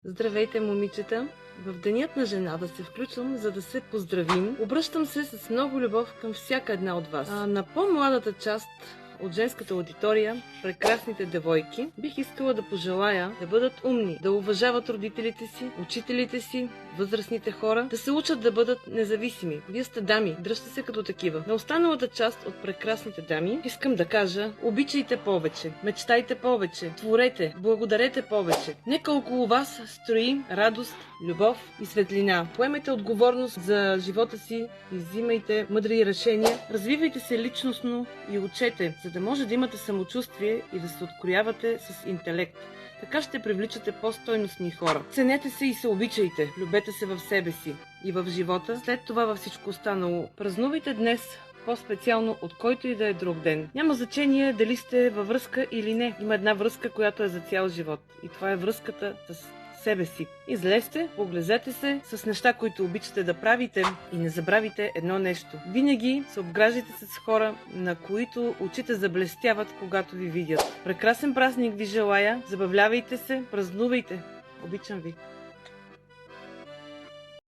Здравейте, момичета! В Денят на жената се включвам, за да се поздравим. Обръщам се с много любов към всяка една от вас. На по-младата част от женската аудитория, прекрасните девойки, бих искала да пожелая да бъдат умни, да уважават родителите си, учителите си, възрастните хора, да се учат да бъдат независими. Вие сте дами, дръжте се като такива. На останалата част от прекрасните дами искам да кажа: обичайте повече, мечтайте повече, творете, благодарете повече. Нека около вас строи радост, любов и светлина. Поемете отговорност за живота си и взимайте мъдри решения. Развивайте се личностно и учете, за да може да имате самочувствие и да се откроявате с интелект. Така ще привличате по-стойностни хора. Ценете се и се обичайте. Любете се в себе си и в живота. След това във всичко останало. Празнувайте днес по-специално от който и да е друг ден. Няма значение дали сте във връзка или не. Има една връзка, която е за цял живот. И това е връзката с себе си. Излезте, поглезете се с неща, които обичате да правите, и не забравяйте едно нещо. Винаги се обграждайте с хора, на които очите заблестяват, когато ви видят. Прекрасен празник ви желая, забавлявайте се, празнувайте. Обичам ви!